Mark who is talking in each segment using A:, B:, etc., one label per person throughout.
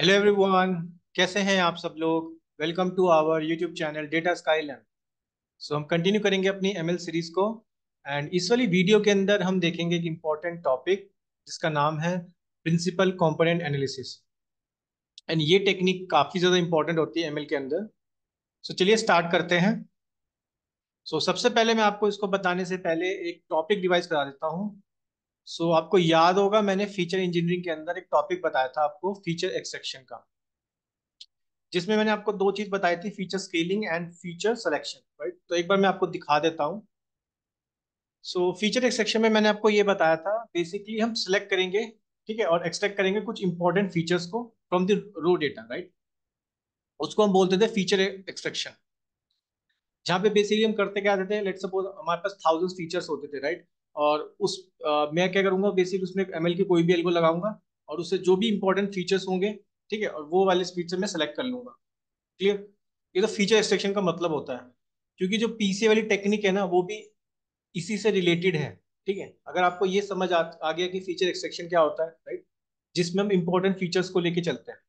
A: Hello everyone. कैसे हैं आप सब लोग। Welcome to our YouTube channel Data Skyland. So हम कंटिन्यू करेंगे अपनी एमएल सीरीज को। एंड इस वाली वीडियो के अंदर हम देखेंगे एक इम्पॉर्टेंट टॉपिक जिसका नाम है प्रिंसिपल कंपोनेंट एनालिसिस। एंड ये टेक्निक काफ़ी ज़्यादा इंपॉर्टेंट होती है एमएल के अंदर। सो चलिए स्टार्ट करते हैं। सो सबसे पहले मैं आपको इसको बताने से पहले एक टॉपिक डिवाइस करा देता हूँ। सो आपको याद होगा मैंने फीचर इंजीनियरिंग के अंदर एक टॉपिक बताया था आपको फीचर एक्सट्रैक्शन का, जिसमें मैंने आपको दो चीज बताई थी, feature scaling and feature selection. Right, तो एक बार मैं आपको दिखा देता हूँ। सो फीचर एक्सट्रैक्शन में मैंने आपको ये बताया था, बेसिकली हम सिलेक्ट करेंगे, ठीक है, और एक्सट्रैक्ट करेंगे कुछ इंपॉर्टेंट फीचर्स को from the raw data. Right, उसको हम बोलते थे फीचर एक्सट्रैक्शन। जहाँ पे बेसिकली हम करते क्या थे, लेट्स सपोज हमारे पास थाउजेंड फीचर्स होते थे। राइट, और उस मैं क्या करूंगा, बेसिकली उसमें एमएल की कोई भी एल्गो लगाऊंगा और उससे जो भी इंपॉर्टेंट फीचर्स होंगे, ठीक है, और वो वाले फीचर में सेलेक्ट कर लूंगा। क्लियर। ये तो फीचर एक्सट्रैक्शन का मतलब होता है, क्योंकि जो पीसीए वाली टेक्निक है ना वो भी इसी से रिलेटेड है। ठीक है, अगर आपको ये समझ आ गया कि फीचर एक्सट्रैक्शन क्या होता है, राइट, जिसमें हम इंपॉर्टेंट फीचर्स को लेके चलते हैं।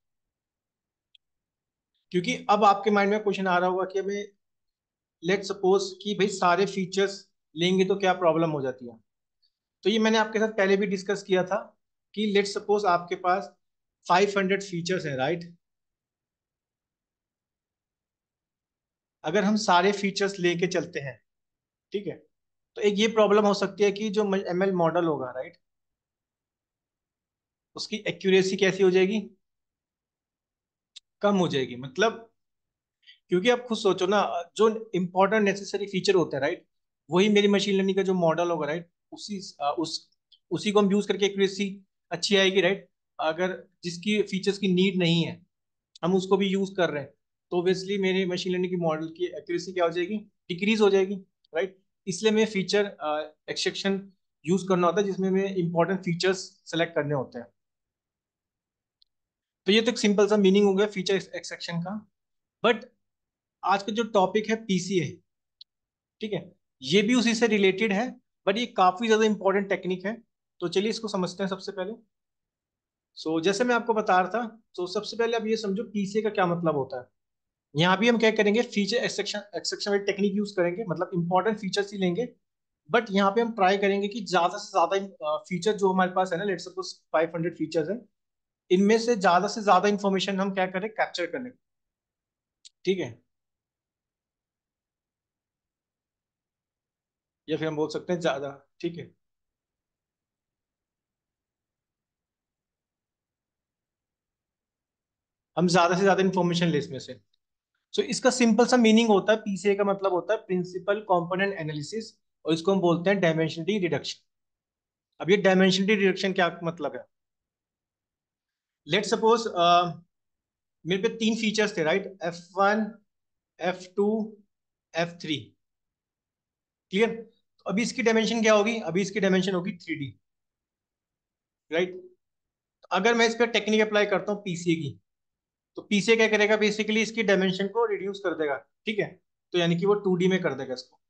A: क्योंकि अब आपके माइंड में क्वेश्चन आ रहा होगा कि हमें, लेट सपोज कि भाई सारे फीचर्स लेंगे तो क्या प्रॉब्लम हो जाती है। तो ये मैंने आपके साथ पहले भी डिस्कस किया था कि लेट सपोज आपके पास 500 फीचर्स है। राइट, अगर हम सारे फीचर्स लेके चलते हैं, ठीक है, तो एक ये प्रॉब्लम हो सकती है कि जो एमएल मॉडल होगा, राइट, उसकी एक्यूरेसी कैसी हो जाएगी, कम हो जाएगी। मतलब क्योंकि आप खुद सोचो ना, जो इंपॉर्टेंट नेसेसरी फीचर होता है, राइट, वही मेरी मशीन लर्निंग का जो मॉडल होगा, राइट, उसी को हम यूज करके एक्यूरेसी अच्छी आएगी। राइट, अगर जिसकी फीचर्स की नीड नहीं है हम उसको भी यूज कर रहे हैं, तो ऑब्वियसली मेरे मशीन लर्निंग की मॉडल की एक्यूरेसी क्या हो जाएगी, डिक्रीज हो जाएगी। राइट, इसलिए मैं फीचर एक्सट्रैक्शन यूज करना होता है, जिसमें मैं इंपॉर्टेंट फीचर्स सेलेक्ट करने होते हैं। तो ये तो एक सिंपल सा मीनिंग हो गया फीचर एक्सट्रैक्शन का। बट आज का जो टॉपिक है पीसीए, ठीक है, ये भी उसी से रिलेटेड है, बट ये काफी ज्यादा इंपॉर्टेंट टेक्निक है। तो चलिए इसको समझते हैं सबसे पहले। जैसे मैं आपको बता रहा था, सबसे पहले आप ये समझो पीसीए का क्या मतलब होता है। यहाँ भी हम क्या करेंगे, फीचर एक्सट्रैक्शन एक्सट्रैक्शन वाली टेक्निक यूज करेंगे, मतलब इंपॉर्टेंट फीचर्स ही लेंगे। बट यहाँ पे हम ट्राई करेंगे कि ज्यादा से ज्यादा फीचर जो हमारे पास है ना, लेट्स सपोज 500 फीचर्स है, इनमें से ज्यादा इंफॉर्मेशन हम क्या करें, कैप्चर करें। ठीक है, या फिर हम बोल सकते हैं ज्यादा। ठीक है, हम ज्यादा से ज्यादा इंफॉर्मेशन ले इसमें से। इसका सिंपल सा मीनिंग होता है, पीसीए का मतलब होता है प्रिंसिपल कंपोनेंट एनालिसिस, और इसको हम बोलते हैं डायमेंशनलिटी रिडक्शन। अब ये डायमेंशनलिटी रिडक्शन क्या मतलब है, लेट सपोज मेरे पे तीन फीचर्स थे, right, F1, F2, F3। Clear. तो अभी इसकी डायमेंशन क्या होगी, अभी इसकी डायमेंशन होगी 3D। राइट, अगर मैं इस पर टेक्निक अप्लाई करता हूँ पीसीए की, तो पीसीए क्या करेगा, बेसिकली इसकी डायमेंशन को रिड्यूस कर देगा। ठीक है, तो यानी कि वो 2D में कर देगा इसको।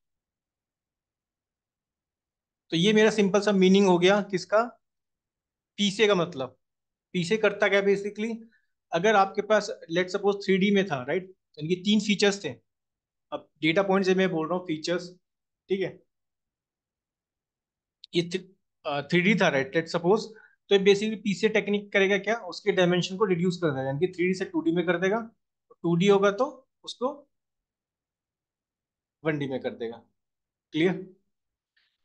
A: तो ये मेरा सिंपल सा मीनिंग हो गया किसका, पीसीए का मतलब। पीसीए करता क्या बेसिकली, अगर आपके पास लेट सपोज 3D में था, राइट, यानी कि तीन फीचर्स थे। अब डेटा पॉइंट से मैं बोल रहा हूँ फीचर्स, ठीक है, ये 3D था, राइट, लेट सपोज। तो बेसिकली पीसीए टेक्निक करेगा क्या, उसके डायमेंशन को रिड्यूस कर देगा, यानी कि 3D से 2D में कर देगा। 2D होगा तो उसको 1D में कर देगा। क्लियर।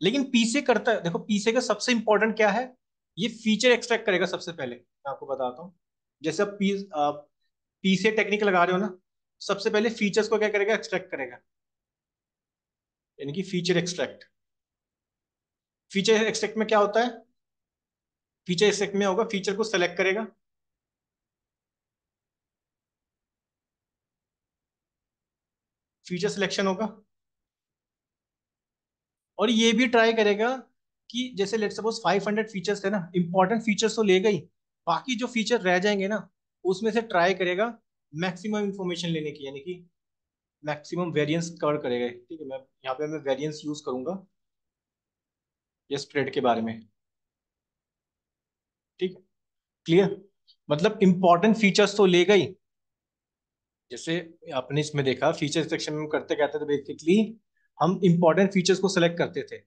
A: लेकिन पीसीए करता है, देखो पीसीए का सबसे इंपॉर्टेंट क्या है, ये फीचर एक्सट्रैक्ट करेगा सबसे पहले, मैं आपको बताता हूँ। जैसे आप पीसीए टेक्निक लगा रहे हो ना, सबसे पहले फीचर्स को क्या करेगा, एक्सट्रैक्ट करेगा, यानी कि फीचर एक्सट्रैक्ट। फीचर एक्सट्रैक्ट में क्या होता है, फीचर एक्सट्रैक्ट में होगा फीचर को सेलेक्ट करेगा, फीचर सिलेक्शन होगा, और ये भी ट्राई करेगा कि जैसे लेट सपोज 500 फीचर्स थे ना, इंपॉर्टेंट फीचर्स तो ले गई, बाकी जो फीचर रह जाएंगे ना, उसमें से ट्राई करेगा मैक्सिमम इंफॉर्मेशन लेने की, यानी कि मैक्सिमम वेरिएंस कवर करेगा। ठीक है, मैं यहाँ पे मैं वेरिएंस यूज करूंगा ये स्प्रेड के बारे में। ठीक है, क्लियर। मतलब इंपॉर्टेंट फीचर्स तो ले गई। जैसे आपने इसमें देखा फीचर सेक्शन में हम करते क्या थे, तो बेसिकली हम इंपॉर्टेंट फीचर्स को सेलेक्ट करते थे,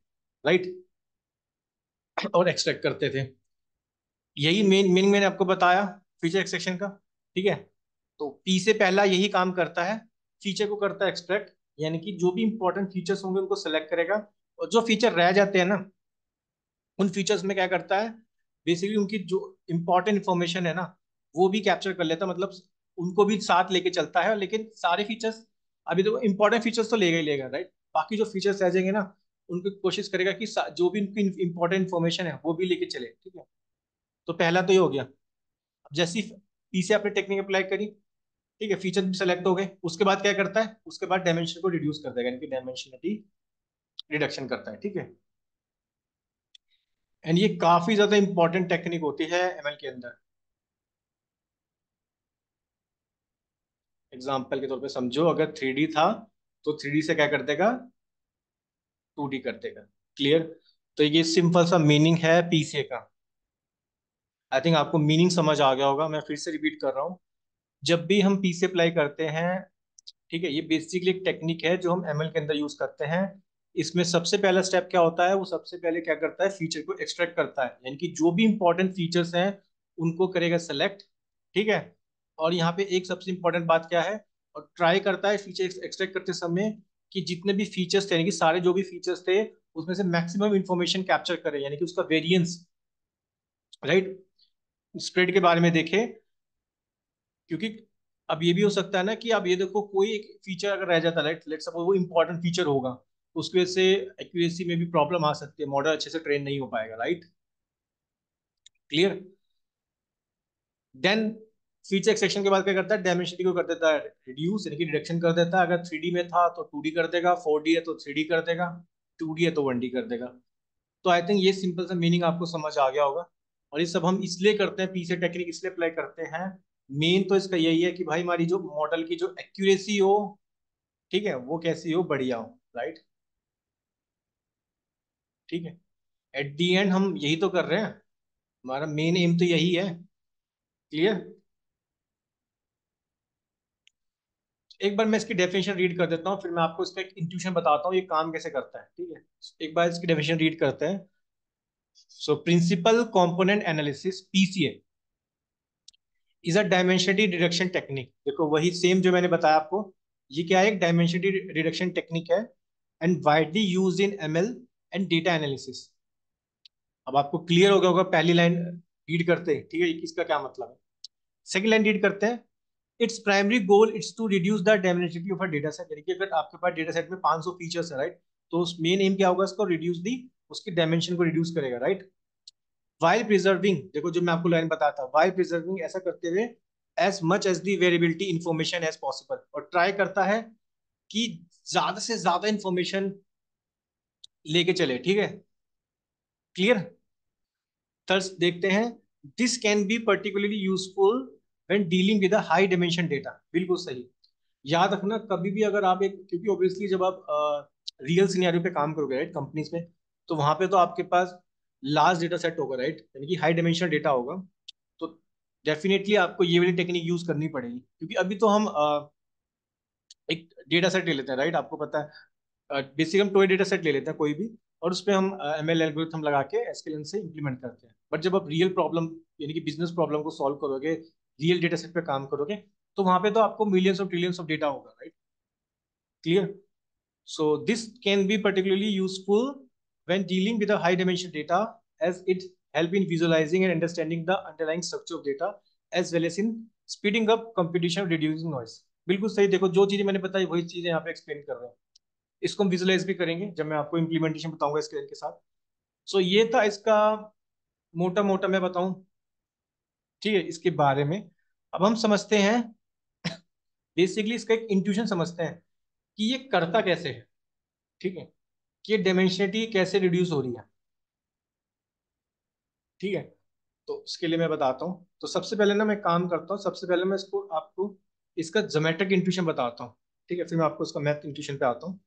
A: राइट, और एक्सट्रैक्ट करते थे। यही मेन मीनिंग मैंने आपको बताया फीचर एक्सट्रैक्शन का। ठीक है, तो पी से पहला यही काम करता है, फीचर को करता है एक्सट्रैक्ट, यानी कि जो भी इंपॉर्टेंट फीचर्स होंगे उनको सेलेक्ट करेगा, और जो फीचर रह जाते हैं ना, उन फीचर्स में क्या करता है, बेसिकली उनकी जो इंपॉर्टेंट इंफॉर्मेशन है ना, वो भी कैप्चर कर लेता है, मतलब उनको भी साथ लेके चलता है। लेकिन सारे फीचर्स, अभी तो इंपॉर्टेंट फीचर्स तो लेगा ही लेगा, राइट, बाकी जो फीचर्स रह जाएंगे ना, उनको कोशिश करेगा कि जो भी उनकी इंपॉर्टेंट इंफॉर्मेशन है वो भी लेके चले। ठीक है, तो पहला तो ये हो गया। अब जैसी पी से आपने टेक्निक अप्लाई करी, ठीक है, फीचर भी सेलेक्ट हो गए, उसके बाद क्या करता है, उसके बाद डायमेंशन को रिड्यूस कर देगा, यानी कि डायमेंशनलिटी रिडक्शन करता है। ठीक है, एंड ये काफी ज्यादा इंपॉर्टेंट टेक्निक होती है एमएल के अंदर। एग्जाम्पल के तौर पे समझो, अगर 3D था तो 3D से क्या कर देगा, 2D कर देगा। क्लियर? तो ये सिंपल सा मीनिंग है पीसीए का। आई थिंक आपको मीनिंग समझ आ गया होगा, मैं फिर से रिपीट कर रहा हूँ। जब भी हम पीसीए अप्लाई करते हैं, ठीक है, ये बेसिकली एक टेक्निक है जो हम एमएल के अंदर यूज करते हैं। इसमें सबसे पहला स्टेप क्या होता है, वो सबसे पहले क्या करता है, फीचर को एक्सट्रैक्ट करता है, यानी कि जो भी इंपॉर्टेंट फीचर्स हैं उनको करेगा सेलेक्ट। ठीक है, और यहाँ पे एक सबसे इंपॉर्टेंट बात क्या है, और ट्राई करता है फीचर एक्सट्रैक्ट करते समय कि जितने भी फीचर्स थे, यानी कि सारे जो भी फीचर्स थे उसमें से मैक्सिमम इंफॉर्मेशन कैप्चर करे, यानी कि उसका वेरिएंस, राइट, स्प्रेड के बारे में देखे। क्योंकि अब ये भी हो सकता है ना कि अब ये देखो कोई एक फीचर अगर रह जाता है, लेट सपोज वो इंपॉर्टेंट फीचर होगा, तो उसकी वजह से एक्यूरेसी में भी प्रॉब्लम आ सकती है, मॉडल अच्छे से ट्रेन नहीं हो पाएगा, right. Clear? Then feature extraction के बाद क्या करता है, डायमेंसिटी को कर देता है रिड्यूस, यानी कि रिडक्शन कर देता है। अगर 3D में था तो 2D कर देगा, 4D है तो 3D कर देगा, 2D है तो 1D कर देगा। तो आई थिंक ये सिंपल सा मीनिंग आपको समझ आ गया होगा। और ये सब हम इसलिए करते हैं, पीछे टेक्निक इसलिए अप्लाई करते हैं, मेन तो इसका यही है कि भाई हमारी जो मॉडल की जो एक्यूरेसी हो, ठीक है, वो कैसी हो, बढ़िया हो, राइट। ठीक है, एट दी एंड हम यही तो कर रहे हैं, हमारा मेन एम तो यही है। क्लियर? एक बार मैं इसकी डेफिनेशन रीड कर देता हूँ, फिर मैं आपको इसका एक इंट्यूशन बताता हूँ ये काम कैसे करता है। ठीक है, एक बार इसकी डेफिनेशन रीड करते हैं। So principal component analysis, PCA, is a dimensionality reduction technique. देखो वही सेम जो मैंने बताया आपको, ये क्या है, एक डायमेंशनलिटी रिडक्शन टेक्निक है, and widely use in ML and data analysis. अब आपको क्लियर हो गया होगा पहली लाइन रीड करते हैं, ठीक है, इसका क्या मतलब है। सेकंड लाइन रीड करते हैं। It's primary goal it's to reduce the dimensionality of a data set, यानी कि अगर आपके पास डेटा सेट में 500 फीचर्स है, राइट, तो उस मेन एम क्या होगा, उसको रिड्यूस दी, उसकी डायमेंशन को रिड्यूस करेगा, राइट। वाइल प्रिजर्विंग, देखो जो मैं आपको लाइन बताया था, वाइल प्रिजर्विंग, ऐसा करते हुए as much as the variability information as possible, और ट्राई करता है कि ज्यादा से ज्यादा इंफॉर्मेशन लेके चले। ठीक है, क्लियर? थर्ड देखते हैं, this can be particularly useful when dealing with high dimension data. बिल्कुल सही। याद रखना कभी भी अगर आप एक, क्योंकि ऑब्वियसली जब आप रियल सिनेरियो पे काम करोगे, राइट, कंपनीज में, तो वहां पे तो आपके पास लार्ज डेटा सेट होगा, राइट, यानी कि हाई डायमेंशनल डेटा होगा। तो डेफिनेटली आपको ये वाली टेक्निक यूज करनी पड़ेगी, क्योंकि अभी तो हम एक डेटा सेट ले लेते हैं, राइट, आपको पता है, बेसिक हम टॉय डेटा सेट ले लेते हैं कोई भी, और उसपे हम एमएल एल्गोरिथम लगा के एसक्यूएल से इंप्लीमेंट करते हैं। बट जब आप रियल प्रॉब्लम, यानी कि बिजनेस प्रॉब्लम को सॉल्व करोगे, रियल डेटा सेट पे काम करोगे, तो वहां पे तो आपको millions of trillions of data होगा, right. Clear? So this can be particularly useful when dealing with a high dimension data, as it help in visualizing and understanding the underlying structure of data, as well as in speeding up computation and reducing noise. बिल्कुल सही। देखो जो चीजें मैंने बताई वही चीजें यहाँ पे एक्सप्लेन कर रहे हैं। इसको हम विजुलाइज भी करेंगे जब मैं आपको इम्प्लीमेंटेशन बताऊंगा स्केल के साथ। सो ये था इसका मोटा मोटा मैं बताऊं, ठीक है, इसके बारे में। अब हम समझते हैं, बेसिकली इसका एक इंट्यूशन समझते हैं कि ये करता कैसे है। ठीक है, कि डायमेंशनलिटी कैसे रिड्यूस हो रही है। ठीक है, तो उसके लिए मैं बताता हूँ। तो सबसे पहले ना मैं काम करता हूँ, सबसे पहले मैं इसको आपको इसका ज्योमेट्रिक इंट्यूशन बताता हूँ। ठीक है, फिर मैं आपको इसका मैथ इंट्यूशन पे आता हूँ।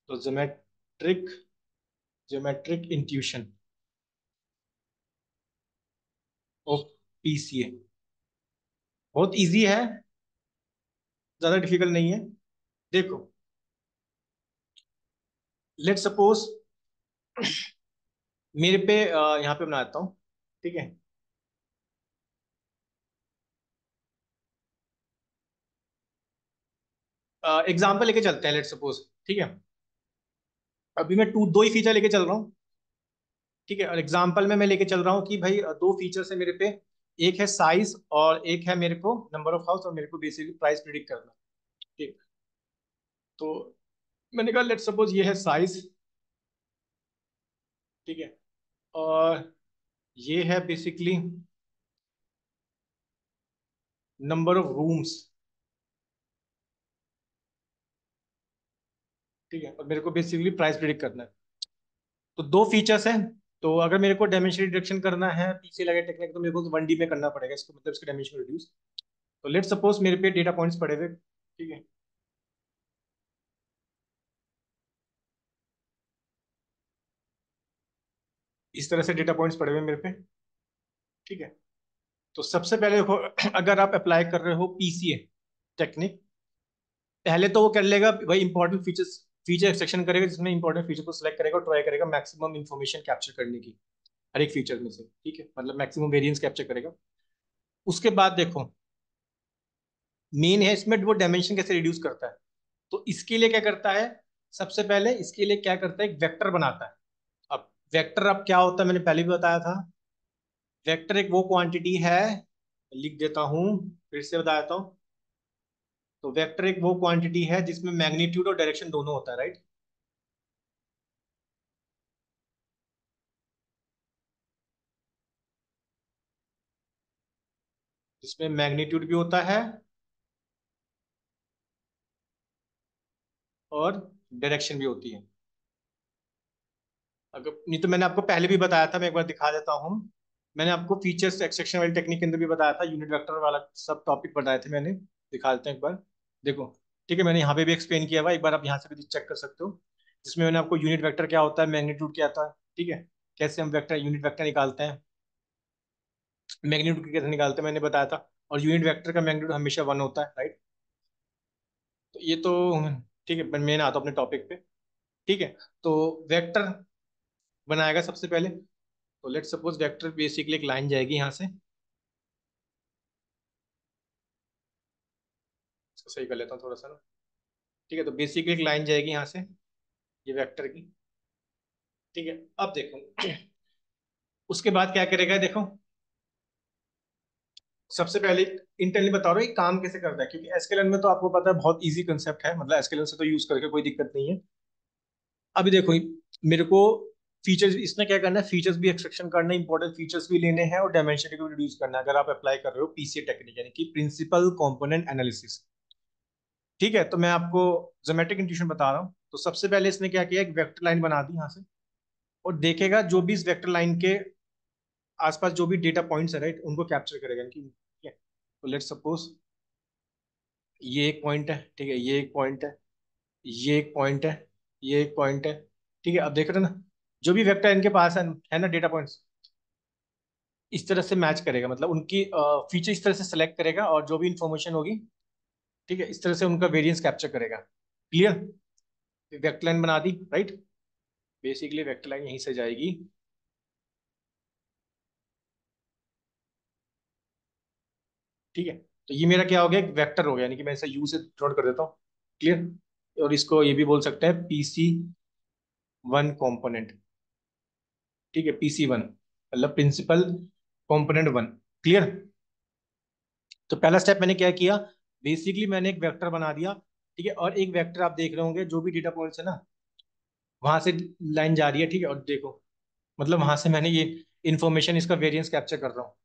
A: तो geometric geometric intuition, of PCA. बहुत इजी है, ज्यादा डिफिकल्ट नहीं है। देखो, लेट सपोज मेरे पे यहाँ पे बनाता हूँ, ठीक है। एग्जाम्पल लेके चलते हैं, लेट सपोज, ठीक है। अभी मैं दो ही फीचर लेके चल रहा हूँ, ठीक है। और एग्जाम्पल में मैं लेके चल रहा हूँ कि भाई दो फीचर्स है मेरे पे। एक है साइज और एक है मेरे को नंबर ऑफ हाउस, और मेरे को बेसिकली प्राइस प्रिडिक्ट करना, ठीक। तो मैंने कहा लेट सपोज ये है साइज, ठीक है। और ये है बेसिकली नंबर ऑफ रूम्स, ठीक है। और मेरे को बेसिकली प्राइस प्रिडिक्ट करना है। तो दो फीचर्स हैं। तो अगर मेरे को डायमेंशन रिडक्शन करना है पीछे लगे टेक्निक, तो मेरे को 1D में करना पड़ेगा इसको, मतलब इसके डायमेंशन रिड्यूस। तो लेट सपोज मेरे पे डेटा पॉइंट्स पड़े हुए, ठीक है। इस तरह से डेटा पॉइंट्स पड़े हुए मेरे पे, ठीक है। तो सबसे पहले देखो, अगर आप अप्लाई कर रहे हो पीसीए टेक्निक, पहले तो वो कर लेगा भाई इंपॉर्टेंट फीचर्स, फीचर एक्सट्रैक्शन करेगा, जिसमें इंपॉर्टेंट फीचर को सिलेक्ट करेगा और ट्राई करेगा मैक्सिमम इंफॉर्मेशन कैप्चर करने की हर एक फीचर में से, ठीक है। मतलब मैक्सिमम वेरिएंस कैप्चर करेगा। उसके बाद देखो, मेन है इसमें वो डायमेंशन कैसे रिड्यूस करता है। तो इसके लिए क्या करता है, सबसे पहले इसके लिए क्या करता है, एक वेक्टर बनाता है। अब वेक्टर अब क्या होता है, मैंने पहले भी बताया था। वेक्टर एक वो क्वांटिटी है, लिख देता हूँ, फिर से बता देता हूँ। तो वेक्टर एक वो क्वांटिटी है जिसमें मैग्नीट्यूड और डायरेक्शन दोनों होता है, राइट। जिसमें मैग्नीट्यूड भी होता है और डायरेक्शन भी होती है। अगर नहीं तो मैंने आपको पहले भी बताया था, मैं एक बार दिखा देता हूँ। मैंने आपको फीचर्स एक्सट्रैक्शन वाली टेक्निक के अंदर भी बताया था, यूनिट वेक्टर वाला सब टॉपिक बताए थे मैंने। दिखा देते हैं एक बार, देखो, ठीक है। मैंने यहाँ पे भी एक्सप्लेन किया हुआ, एक बार आप यहाँ से भी चेक कर सकते हो। जिसमें मैंने आपको यूनिट वेक्टर क्या होता है, मैग्नीट्यूड क्या होता है, ठीक है। कैसे हम वेक्टर यूनिट वेक्टर निकालते हैं, मैग्नीट्यूड कैसे निकालते हैं मैंने बताया था। और यूनिट वेक्टर का मैग्नीट्यूड हमेशा 1 होता है, राइट। तो ये तो ठीक है, मैं आता हूँ अपने टॉपिक पे, ठीक है। तो वेक्टर बनाएगा सबसे पहले। तो लेट सपोज वेक्टर बेसिकली एक लाइन जाएगी यहाँ से, इसको सही कर लेता हूँ थोड़ा सा ना, ठीक है। तो बेसिकली एक लाइन जाएगी यहाँ से, ये वेक्टर की, ठीक है। अब देखो, उसके बाद क्या करेगा, देखो, सबसे पहले इंटेलिजेंट बता रहा हूँ ये काम कैसे करता है, क्योंकि एसक्यूएल में तो आपको पता है बहुत इजी कंसेप्ट है, मतलब एसक्यूएल से तो यूज करके कोई दिक्कत नहीं है। अभी देखो, मेरे को फीचर्स इसमें क्या करना है, फीचर्स भी एक्सट्रैक्शन करना है, इंपॉर्टेंट फीचर्स भी लेने हैं और डायमेंशन को रिड्यूस करना है, अगर आप अप्लाई कर रहे हो पीसीए टेक्निक, यानी कि प्रिंसिपल कंपोनेंट एनालिसिस, ठीक है। तो मैं आपको ज्योमेट्रिक इंट्यूशन बता रहा हूँ। तो सबसे पहले इसने क्या किया, एक वेक्टर लाइन बना दी यहाँ से, और देखेगा जो भी इस वेक्टर लाइन के आसपास जो भी डेटा पॉइंट्स है, राइट, उनको कैप्चर करेगा, ठीक है। तो लेट्स सपोज ये एक पॉइंट है, ठीक है, ये एक पॉइंट है, ये एक पॉइंट है, ये एक पॉइंट है, ठीक है। अब देख रहे हो ना, जो भी वेक्टर इनके पास है ना डेटा पॉइंट्स, इस तरह से मैच करेगा, मतलब उनकी फीचर इस तरह से सेलेक्ट करेगा, और जो भी इंफॉर्मेशन होगी, ठीक है, इस तरह से उनका वेरिएंस कैप्चर करेगा। क्लियर। वेक्टर लाइन बना दी, राइट। बेसिकली वेक्टर लाइन यहीं से जाएगी, ठीक है। तो ये मेरा क्या हो गया, एक वेक्टर हो गया, यानी कि मैं इसे यू से नोट कर देता हूँ। क्लियर। और इसको ये भी बोल सकते हैं PC1 कंपोनेंट, ठीक है। PC1 मतलब प्रिंसिपल कंपोनेंट 1। क्लियर। तो पहला स्टेप मैंने क्या किया, बेसिकली मैंने एक वेक्टर बना दिया, ठीक है। और एक वेक्टर आप देख रहे होंगे जो भी डेटा पॉइंट्स है ना, वहां से लाइन जा रही है, ठीक है। और देखो, मतलब वहां से मैंने ये इन्फॉर्मेशन, इसका वेरिएंस कैप्चर कर रहा हूँ।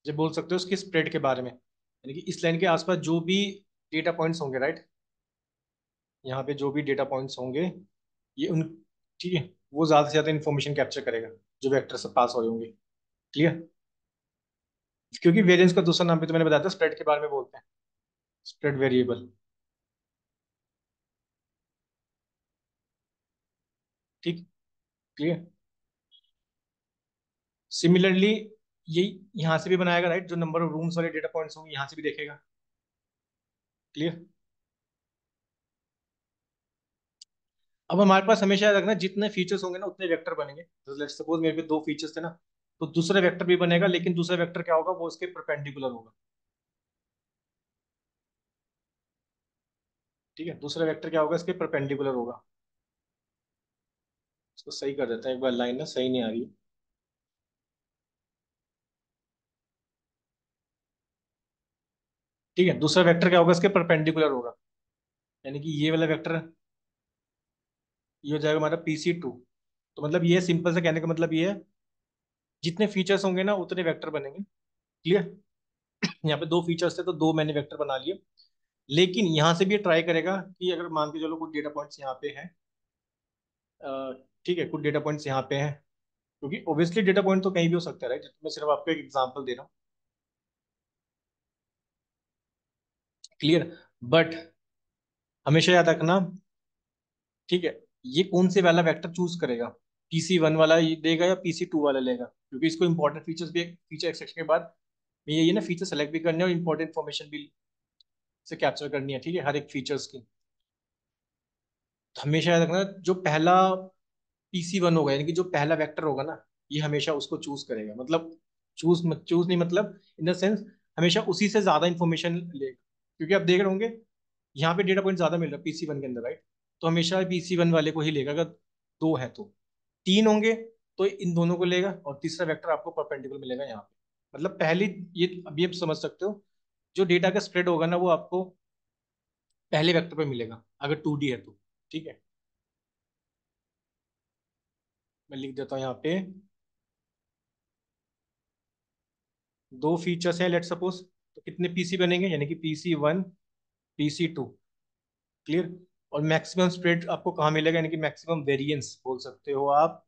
A: जो बोल सकते हो उसकी स्प्रेड के बारे में, यानी कि इस लाइन के आसपास जो भी डेटा पॉइंट्स होंगे, राइट, यहाँ पे जो भी डेटा पॉइंट्स होंगे, ये उन, ठीक है, वो ज्यादा से ज्यादा इन्फॉर्मेशन कैप्चर करेगा जो वेक्टर से पास हो रहे होंगे। क्लियर। क्योंकि वेरिएंस का दूसरा नाम भी तो मैंने बताया था, स्प्रेड के बारे में बोलते हैं, स्प्रेड वेरिएबल, ठीक। क्लियर। सिमिलरली ये यहाँ से भी बनाएगा राइट, जो नंबर ऑफ रूम्स वाले डेटा पॉइंट्स होंगे यहाँ से भी देखेगा। क्लियर। अब हमारे पास हमेशा याद रखना, जितने फीचर्स होंगे ना उतने वेक्टर बनेंगे। तो लेट्स सपोज मेरे पे दो फीचर्स थे ना, तो दूसरा वेक्टर भी बनेगा, लेकिन दूसरा वेक्टर क्या होगा, वो उसके परपेंडिकुलर होगा। ठीक है, दूसरा वेक्टर क्या होगा, इसके परपेंडिकुलर होगा। इसको सही कर देता है एक बार, लाइन ना सही नहीं आ रही है। ठीक है, दूसरा वेक्टर क्या होगा, इसके परपेंडिकुलर होगा। यानी कि ये वाला वेक्टर, ये हो जाएगा हमारा PC2। तो मतलब ये सिंपल से कहने का मतलब ये है, जितने फीचर्स होंगे ना उतने वेक्टर बनेंगे। क्लियर। यहाँ पे दो फीचर्स थे तो दो मैंने वेक्टर बना लिए। लेकिन यहाँ से भी ये ट्राई करेगा कि अगर मान के चलो कुछ डेटा पॉइंट्स यहाँ पे हैं, ठीक है, कुछ डेटा पॉइंट्स यहाँ पे हैं, क्योंकि ऑब्वियसली डेटा पॉइंट तो कहीं भी हो सकता है राइट। मैं सिर्फ आपको एक एग्जांपल दे रहा हूँ। क्लियर। बट हमेशा याद रखना, ठीक है, ये कौन से वाला वेक्टर चूज करेगा, PC1 वाला ये देगा या PC2 वाला लेगा, क्योंकि इसको इंपॉर्टेंट फीचर्स भी, फीचर एक्सट्रैक्शन के बाद ये ना फीचर सेलेक्ट भी करने और इंपॉर्टेंट इन्फॉर्मेशन भी से कैप्चर करनी है, ठीक है, हर एक फीचर्स की। तो हमेशा याद रखना, जो पहला PC1 होगा, यानी कि जो पहला वेक्टर होगा ना, ये हमेशा उसको चूज करेगा। मतलब चूज नहीं, मतलब इन द सेंस हमेशा उसी से ज्यादा इंफॉर्मेशन लेगा। क्योंकि आप देख रहे होंगे यहाँ पे डेटा पॉइंट ज्यादा मिल रहा है PC1 के अंदर राइट। तो हमेशा PC1 वाले को ही लेगा। अगर दो है तो, तीन होंगे तो इन दोनों को लेगा, और तीसरा वेक्टर आपको परपेंडिकुलर मिलेगा यहाँ पे। मतलब पहली, ये अभी आप समझ सकते हो, जो डेटा का स्प्रेड होगा ना वो आपको पहले वेक्टर पे मिलेगा, अगर 2D है तो। ठीक है, मैं लिख देता हूँ यहाँ पे, दो फीचर्स हैं लेट सपोज, तो कितने PC बनेंगे, यानी कि PC1, PC2। क्लियर। और मैक्सिमम स्प्रेड आपको कहाँ मिलेगा, यानी कि मैक्सिमम वेरिएंस बोल सकते हो आप,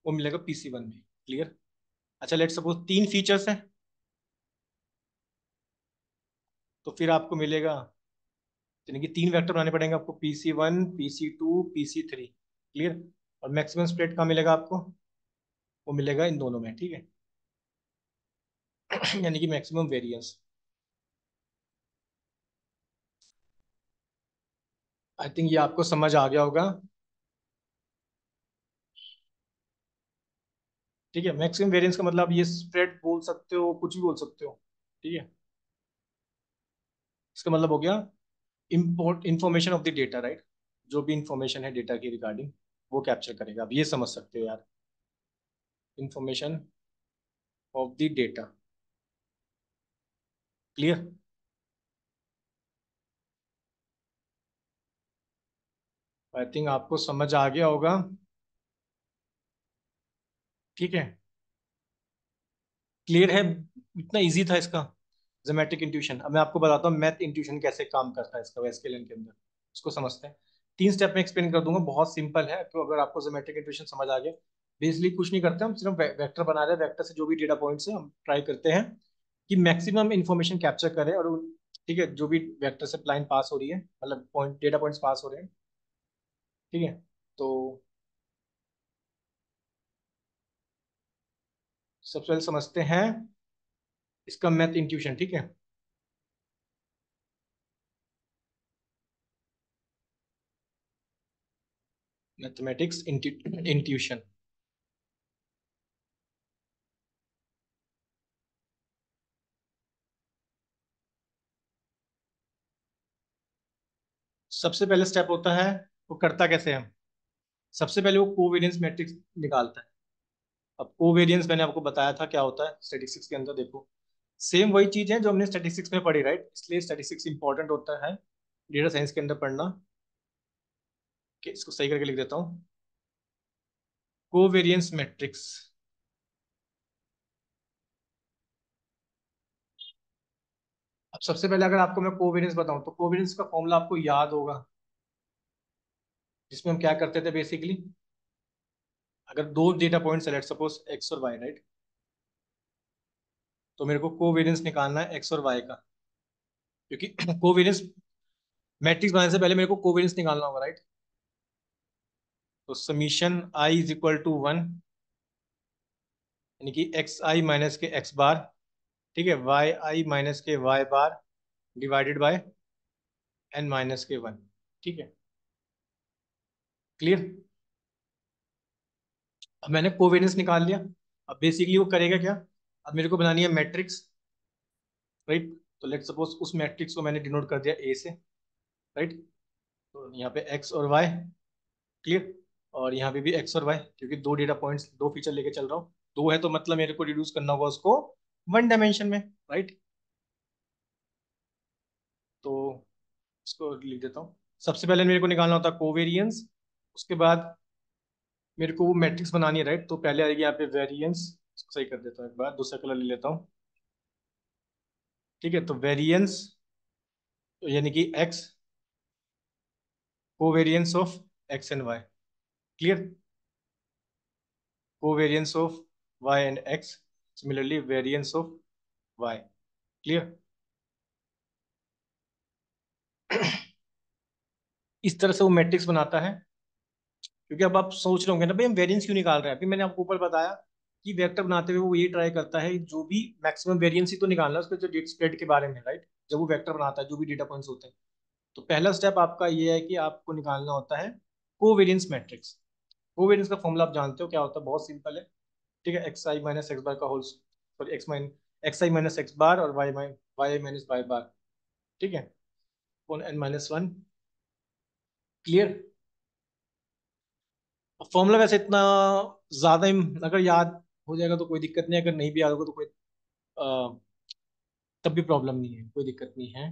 A: वो मिलेगा PC1 में। क्लियर। अच्छा, लेट सपोज तीन फीचर्स हैं, तो फिर आपको मिलेगा, यानी कि तीन वेक्टर बनाने पड़ेंगे आपको, PC1, PC2, PC3। क्लियर। और मैक्सिमम स्प्रेड कहाँ मिलेगा आपको, वो मिलेगा इन दोनों में। ठीक है, यानी कि मैक्सिमम वेरिएंस। आई थिंक ये आपको समझ आ गया होगा। ठीक है, मैक्सिमम वेरिएंस का मतलब ये स्प्रेड बोल सकते हो, कुछ भी बोल सकते हो। ठीक है, इसका मतलब हो गया import information of the data right. जो भी इंफॉर्मेशन है डेटा की रिगार्डिंग, वो कैप्चर करेगा। आप ये समझ सकते हो यार, information of the data. Clear. I think आपको समझ आ गया होगा। ठीक है, क्लियर है। इतना इजी था इसका जोमेटिक इंट्यूशन। अब मैं आपको बताता हूँ मैथ इंट्यूशन कैसे काम करता है इसका एसक्यूएल के अंदर। इसको समझते हैं, तीन स्टेप में एक्सप्लेन कर दूंगा, बहुत सिंपल है। तो अगर आपको जोमेटिक इंट्यूशन समझ आ गया, बेसिकली कुछ नहीं करते हम, सिर्फ वेक्टर बना रहे हैं। वेक्टर से जो भी डेटा पॉइंट्स है हम ट्राई करते हैं कि मैक्सिमम इंफॉर्मेशन कैप्चर करें। और ठीक है, जो भी वेक्टर से लाइन पास हो रही है, मतलब पॉइंट डेटा पॉइंट्स पास हो रहे हैं। ठीक है, तो सबसे पहले समझते हैं इसका मैथ इंट्यूशन। ठीक है, मैथमेटिक्स इंट्यूशन। सबसे पहले स्टेप होता है, वो करता कैसे है, सबसे पहले वो कोवेरियंस मैट्रिक्स निकालता है। अब कोवेरियंस मैंने आपको बताया था क्या होता है स्टैटिस्टिक्स के अंदर। देखो, सेम वही चीज है जो हमने स्टैटिस्टिक्स में पढ़ी राइट। इसलिए स्टैटिस्टिक्स इंपॉर्टेंट होता है डेटा साइंस के अंदर पढ़ना। कि इसको सही करके लिख देता हूँ, कोवेरियंस मैट्रिक्स। अब सबसे पहले अगर आपको मैं कोवेरियंस बताऊं, तो कोवेरियंस का फॉर्मूला आपको याद होगा, जिसमें हम क्या करते थे बेसिकली, अगर दो data points select suppose x और वाई राइट, तो मेरे को कोवेरियंस निकालना है एक्स और वाई का। क्योंकि कोवेरियंस मैट्रिक्स बनाने से पहले मेरे को कोवेरियंस निकालना होगा राइट। तो summation i is equal to 1 यानी कि एक्स आई माइनस के एक्स बार, ठीक है, वाई आई माइनस के y bar divided by n minus के वन। ठीक है, क्लियर। अब मैंने कोवेरियंस निकाल लिया। अब बेसिकली वो करेगा क्या, अब मेरे को बनानी है मैट्रिक्स, राइट। तो लेट सपोज उस मैट्रिक्स को मैंने डिनोट कर दिया ए से, राइट। तो यहाँ पे एक्स और वाई, क्लियर। और यहाँ पे भी एक्स और वाई, क्योंकि दो डेटा पॉइंट्स, दो फीचर लेके चल रहा हूँ। दो है तो मतलब मेरे को रिड्यूस करना होगा उसको वन डायमेंशन में, राइट। तो इसको लिख देता हूँ। सबसे पहले मेरे को निकालना होता है कोवेरियंस, उसके बाद मेरे को वो मैट्रिक्स बनानी है, राइट। तो पहले आएगी यहाँ पे वेरिएंस, इसको सही कर देता हूँ एक बार, दूसरा कलर ले लेता हूँ। ठीक है, तो वेरिएंस यानी कि x, covariance of x and y, clear. Covariance of y and x, similarly variance of y, clear. इस तरह से वो मैट्रिक्स बनाता है। क्योंकि अब आप सोच रहे होंगे ना भाई हम वेरिएंस क्यों निकाल रहे हैं, अभी मैंने आपको ऊपर बताया कि वेक्टर बनाते हुए वो ये ट्राई करता है जो भी मैक्सिमम वेरिएंस ही तो निकालना है उसके, जो डेट स्प्रेड के बारे में, राइट। जब वो वेक्टर बनाता है जो भी डेटा पॉइंट्स होते हैं, तो पहला स्टेप आपका ये है कि आपको निकालना होता है कोवेरियंस मैट्रिक्स। कोवेरियंस का फॉर्मूला आप जानते हो क्या होता है, बहुत सिंपल है। ठीक है, एक्स आई माइनस एक्स बार का whole, sorry x i minus x बार और वाई आई माइनस वाई बार, ठीक है, on an minus one, clear. Formula वैसे इतना ज्यादा अगर याद हो जाएगा तो कोई दिक्कत नहीं, अगर नहीं भी याद होगा तो कोई तब भी प्रॉब्लम नहीं है, कोई दिक्कत नहीं है।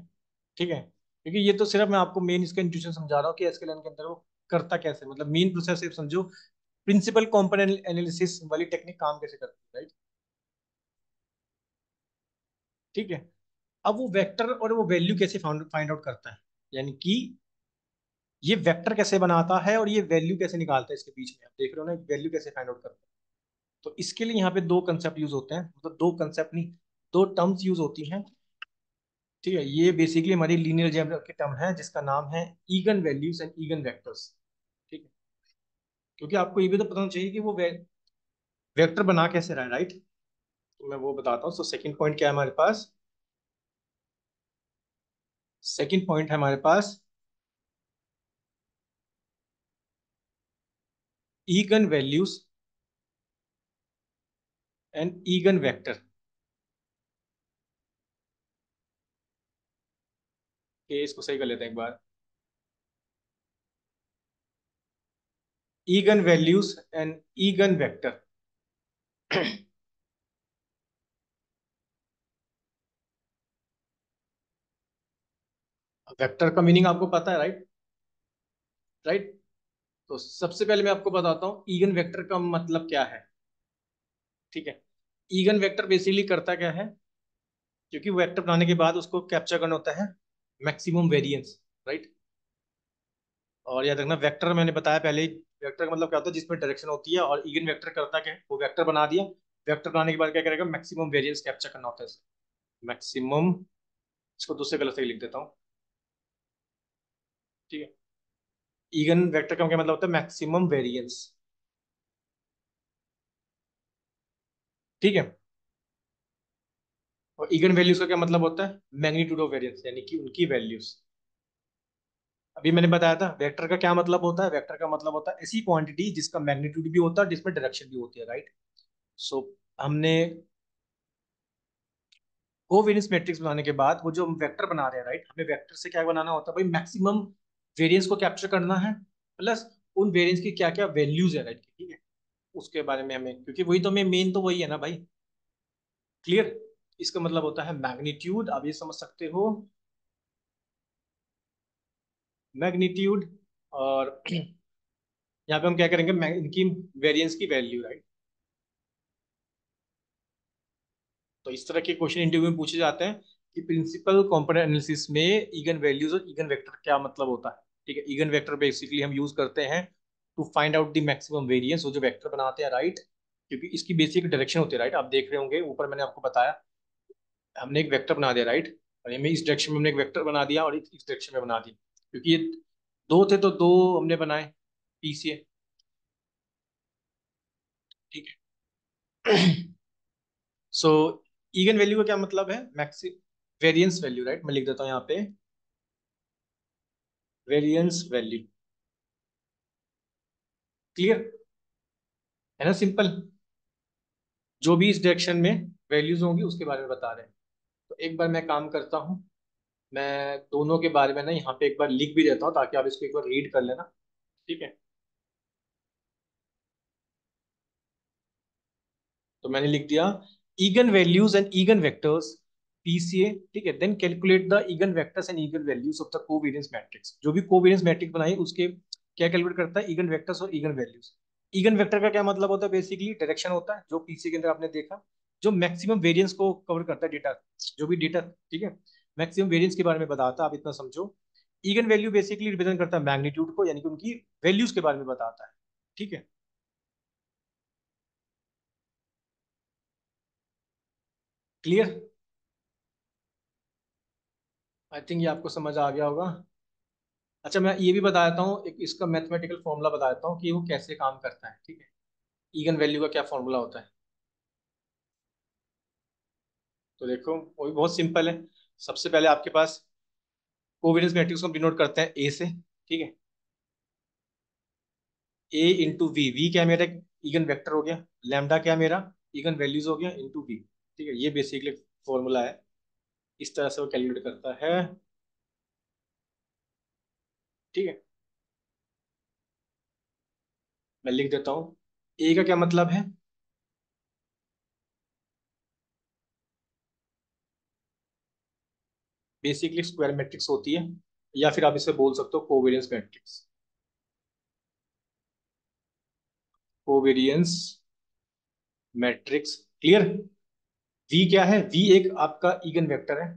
A: ठीक है, क्योंकि ये तो सिर्फ मैं आपको मेन इसका इंट्यूशन समझा रहा हूँ कि एसक्यूएल के अंदर वो करता कैसे, मतलब मेन प्रोसेस सिर्फ समझो, प्रिंसिपल कंपोनेंट एनालिसिस वाली टेक्निक काम कैसे करती है, राइट। ठीक है, अब वो वेक्टर और वो वैल्यू कैसे फाइंड आउट करता है, यानी कि ये वेक्टर कैसे बनाता है और ये वैल्यू कैसे निकालता है, इसके बीच में आप देख रहे हो ना वैल्यू कैसे फाइंड आउट करता है। तो इसके लिए यहाँ पे दो कंसेप्ट यूज होते हैं, मतलब दो कंसेप्ट नहीं, दो टर्म्स यूज होती हैं। ठीक है, ये बेसिकली हमारी लीनियर अलजेब्रा की टर्म है जिसका नाम है eigen values and eigen vectors. ठीक है, क्योंकि आपको ये भी तो पता होना चाहिए कि वो वेक्टर बना कैसे रहा है, राइट। तो मैं वो बताता हूँ। सो सेकंड पॉइंट क्या है हमारे पास, सेकंड पॉइंट है हमारे पास eigen values and eigen vector. ये इसको सही कर लेते हैं एक बार, eigen values and eigen vector. Vector का मीनिंग आपको पता है, राइट, राइट। तो सबसे पहले मैं आपको बताता हूँ ईगन वेक्टर का मतलब क्या है। ठीक है, ईगन वेक्टर बेसिकली करता क्या है, क्योंकि वेक्टर बनाने के बाद उसको कैप्चर करना होता है मैक्सिमम वेरिएंस, राइट। और याद रखना वेक्टर मैंने बताया पहले ही, वेक्टर का मतलब क्या होता है जिसमें डायरेक्शन होती है, और ईगन वेक्टर करता क्या है, वो वेक्टर बना दिया, वेक्टर बनाने के बाद क्या करेगा, मैक्सिमम वेरिएंस कैप्चर करना होता है, मैक्सिमम। इसको दूसरे कलर से ही लिख देता हूँ। ठीक है, ईगन वेक्टर का क्या मतलब होता है, मैक्सिमम वेरिएंस। ठीक है, और इगन वैल्यूज का क्या मतलब होता है, मैग्नीट्यूड ऑफ वेरिएंस, यानी कि उनकी वैल्यूज। अभी मैंने बताया था वेक्टर का क्या मतलब होता है, वेक्टर का मतलब होता है ऐसी क्वांटिटी जिसका मैग्नीट्यूड भी होता है, जिसमें डायरेक्शन भी होती है, राइट। सो हमने कोवेरियंस मैट्रिक्स बनाने के बाद वो जो हम वेक्टर बना रहे हैं, राइट, हमें वेक्टर से क्या बनाना होता है भाई, मैक्सिमम वेरिएंस को कैप्चर करना है, प्लस उन वेरिएंस की क्या क्या वैल्यूज है, राइट, ठीक है, उसके बारे में हमें, क्योंकि वही तो मेन तो वही है ना भाई, क्लियर। इसका मतलब होता है मैग्नीट्यूड, आप ये समझ सकते हो, मैग्नीट्यूड। और यहाँ पे हम क्या करेंगे, इनकी वेरिएंस की वैल्यू, राइट। तो इस तरह के क्वेश्चन इंटरव्यू में पूछे जाते हैं कि प्रिंसिपल कंपोनेंट एनालिसिस में इगन वैल्यूज और इगन वेक्टर क्या मतलब होता है। ठीक है, इगन वेक्टर बेसिकली हम यूज करते हैं to find out the maximum variance, वो जो वेक्टर बनाते हैं, राइट, क्योंकि इसकी बेसिक डायरेक्शन होती है, राइट। आप देख रहे होंगे ऊपर मैंने आपको बताया, हमने एक वेक्टर बना दिया, राइट, और हमें इस डायरेक्शन में हमने एक वेक्टर बना दिया और इस डायरेक्शन में बना दिया, क्योंकि ये दो थे तो दो हमने बनाए पी से। ठीक है। सो इगन वैल्यू का क्या मतलब है? Maxi variance value, right? मैं लिख देता हूँ यहाँ पे वेरिएंस वैल्यू। क्लियर है ना? सिंपल। जो भी इस डायरेक्शन में वैल्यूज होंगी उसके बारे में बता रहे हैं। तो एक बार मैं काम करता हूँ, मैं दोनों के बारे में ना यहाँ पे एक बार लिख भी देता हूँ ताकि आप इसको एक बार रीड कर लेना। ठीक है, तो मैंने लिख दिया eigen values and eigenvectors PCA. ठीक है, then calculate the eigenvectors and eigenvalues of the covariance matrix. जो भी कोवेरिएंस मैट्रिक्स बनाई उसके क्या कैलकुलेट करता है? इगन वेक्टर्स और इगन वैल्यूज। इगन वेक्टर का क्या मतलब होता है? बेसिकली डायरेक्शन होता है, जो पीसीए के अंदर आपने देखा, जो मैक्सिमम वेरिएंस को कवर करता है डेटा, जो भी डेटा, ठीक है, मैक्सिमम वेरिएंस के बारे में बताता है। आप इतना समझो। इगन वैल्यू बेसिकली रिप्रेजेंट करता है मैग्नीट्यूड को, यानी कि उनकी वैल्यूज के बारे में बताता है। ठीक है, क्लियर? आई थिंक ये आपको समझ आ गया होगा। अच्छा, मैं ये भी बता देता हूँ, एक इसका मैथमेटिकल फॉर्मूला बता देता हूँ कि वो कैसे काम करता है। ठीक है, ईगन वैल्यू का क्या फॉर्मूला होता है? तो देखो, वो भी बहुत सिंपल है। सबसे पहले आपके पास कोवेरियंस मैट्रिक्स को हम डिनोट करते हैं ए से। ठीक है, ए इंटू वी। वी क्या है? मेरा ईगन वेक्टर हो गया। लैम्डा क्या है? मेरा ईगन वैल्यूज हो गया, इंटू वी। ठीक है, ये बेसिकली फॉर्मूला है। इस तरह से वो कैलकुलेट करता है। ठीक है, मैं लिख देता हूँ। ए का क्या मतलब है? बेसिकली स्क्वायर मैट्रिक्स होती है, या फिर आप इसे बोल सकते हो covariance matrix. Covariance matrix. Clear? V क्या है? वी एक आपका ईगन वेक्टर है।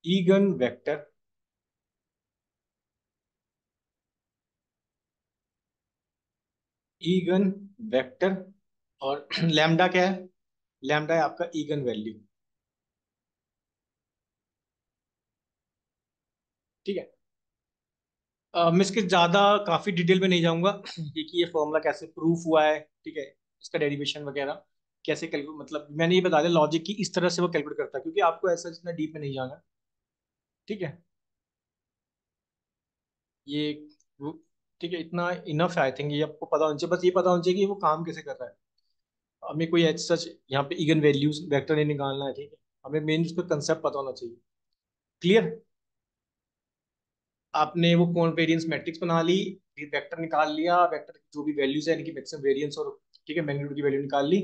A: Eigenvector. Eigenvector. और लैम्डा क्या है? लैम्डा है आपका ईगन वैल्यू। ठीक है, मैं इसके ज्यादा काफी डिटेल में नहीं जाऊंगा कि ये फॉर्मूला कैसे प्रूफ हुआ है। ठीक है, इसका डेरिवेशन वगैरह कैसे कैलकुलेट, मतलब मैंने ये बता दिया लॉजिक की इस तरह से वो कैलकुलेट करता है, क्योंकि आपको ऐसा इतना डीप में नहीं जाना। ठीक है, ये वो- ठीक है, इतना इनफ है। आई थिंक ये आपको पता होना चाहिए, बस ये पता होना चाहिए कि वो काम कैसे कर रहा है। हमें कोई एज सच यहाँ पे इगन वैल्यूज वेक्टर नहीं निकालना है। ठीक है, हमें मेन उसका कंसेप्ट पता होना चाहिए। क्लियर? आपने वो कॉनवेरियंस मैट्रिक्स बना ली, फिर वेक्टर निकाल लिया, वेक्टर की जो भी वैल्यूज है इनकी मैक्सिमम वेरिएंस और ठीक है मैग्नीट्यूड की वैल्यू निकाल ली।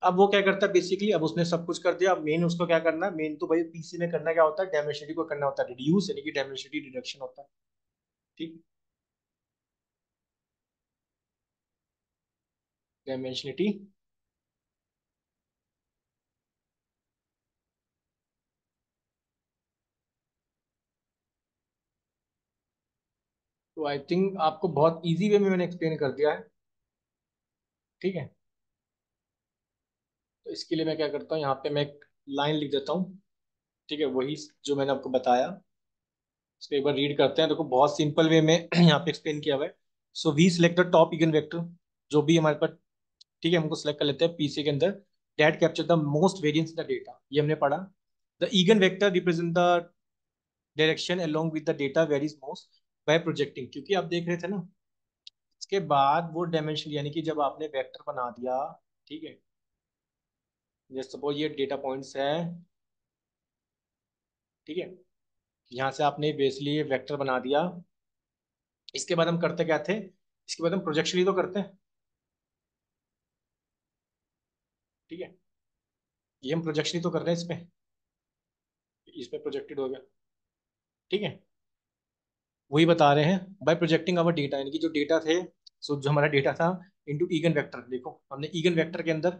A: अब वो क्या करता है? बेसिकली अब उसने सब कुछ कर दिया। अब मेन उसको क्या करना है? मेन तो भाई पीसी में करना क्या होता है? डायमेंशनलिटी को करना होता है रिड्यूस, यानी कि डायमेंशनलिटी रिडक्शन होता है। ठीक, डायमेंशनलिटी। तो आई थिंक आपको बहुत इजी वे में मैंने एक्सप्लेन कर दिया है। ठीक है, तो इसके लिए मैं क्या करता हूँ, यहाँ पे मैं एक लाइन लिख देता हूँ। ठीक है, वही जो मैंने आपको बताया, इसको एक बार रीड करते हैं। देखो, बहुत सिंपल वे में यहाँ पे एक्सप्लेन किया हुआ है। So we select the top eigenvector, जो भी हमारे पास, ठीक है, हमको सेलेक्ट कर लेते हैं पीसी के अंदर। That capture the most variance in the data, ये हमने पढ़ा। The eigenvector represent the direction along with the data varies most by projecting, क्योंकि आप देख रहे थे ना, इसके बाद वो डायमेंशन, यानी कि जब आपने वेक्टर बना दिया, ठीक है, जैसे सपोज ये डेटा पॉइंट्स है, ठीक है, यहाँ से आपने बेसिकली ये वेक्टर बना दिया। इसके बाद हम करते क्या थे? इसके बाद हम प्रोजेक्शन ही तो करते हैं। ठीक है, ये हम प्रोजेक्शन ही तो कर रहे हैं इसमें। इसमें प्रोजेक्टेड हो गया। ठीक है, वही बता रहे हैं बाय प्रोजेक्टिंग आवर डेटा, यानी कि जो डेटा थे, सो जो हमारा डेटा था इनटू ईगन वेक्टर। देखो, हमने ईगन वेक्टर के अंदर,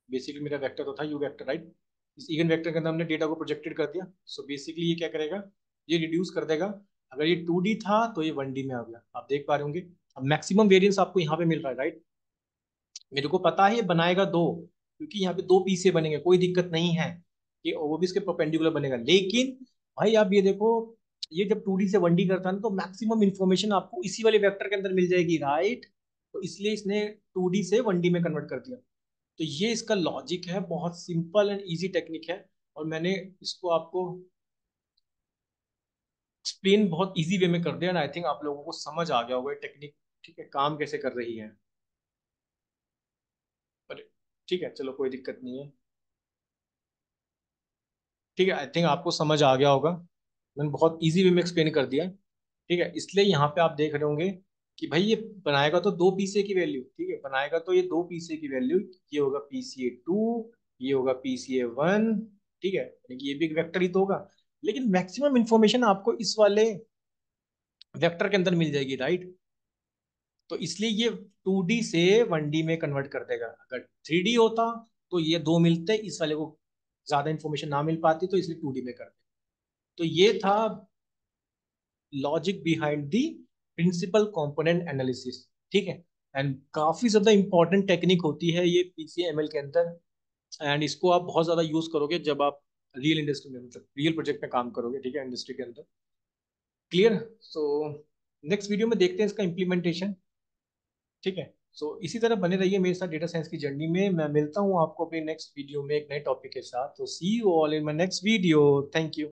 A: बेसिकली मेरा वेक्टर तो था यू वेक्टर, राइट? इस ईगन वेक्टर के अंदर हमने डेटा को प्रोजेक्टेड कर दिया। सो बेसिकली ये क्या करेगा? ये रिड्यूस कर देगा। अगर ये 2D था तो ये 1D में आ गया, आप देख पा रहे होंगे। अब मैक्सिमम वेरिएंस आपको यहाँ पे मिल रहा है, राइट? मेरे को पता है ये बनाएगा दो, क्योंकि यहाँ पे दो पीसे बनेंगे, कोई दिक्कत नहीं है कि वो भी इसके परपेंडिकुलर बनेगा। लेकिन भाई आप ये देखो, ये जब 2D से 1D करता है ना, तो मैक्सिमम इंफॉर्मेशन आपको इसी वाले वेक्टर के अंदर मिल जाएगी, राइट? तो इसलिए इसने 2D से 1D में कन्वर्ट कर दिया। तो ये इसका लॉजिक है, बहुत सिंपल एंड इजी टेक्निक है, और मैंने इसको आपको एक्सप्लेन बहुत इजी वे में कर दिया, एंड आई थिंक आप लोगों को समझ आ गया होगा टेक्निक, ठीक है, काम कैसे कर रही है। पर ठीक है, चलो कोई दिक्कत नहीं है। ठीक है, आई थिंक आपको समझ आ गया होगा, मैंने बहुत इजी वे में एक्सप्लेन कर दिया। ठीक है, इसलिए यहाँ पे आप देख रहे होंगे कि भाई ये बनाएगा तो दो पीसीए की वैल्यू, ठीक है, बनाएगा तो ये दो पीसीए की वैल्यू, ये होगा पीसीए 2, ये होगा पीसीए 1। ठीक है, यानी कि ये भी एक वेक्टर ही तो होगा, लेकिन मैक्सिमम इंफॉर्मेशन आपको इस वाले वेक्टर के अंदर मिल जाएगी, राइट। तो इसलिए ये 2D से 1D में कन्वर्ट कर देगा। अगर 3D होता तो ये दो मिलते, इस वाले को ज्यादा इंफॉर्मेशन ना मिल पाती, तो इसलिए 2D में कर दे। तो ये था logic behind the principal component analysis. ठीक है, एंड काफी ज्यादा इंपॉर्टेंट टेक्निक होती है ये पीसीएमएल के अंदर, एंड इसको आप बहुत ज्यादा यूज करोगे जब आप रियल इंडस्ट्री में, मतलब रियल प्रोजेक्ट में काम करोगे, ठीक है, इंडस्ट्री के अंदर। क्लियर। सो नेक्स्ट वीडियो में देखते हैं इसका इम्प्लीमेंटेशन। ठीक है, सो इसी तरह बने रहिए मेरे साथ डेटा साइंस की जर्नी में। मैं मिलता हूँ आपको अपने नेक्स्ट वीडियो में एक नए टॉपिक के साथ। तो see you all in my next video. Thank you.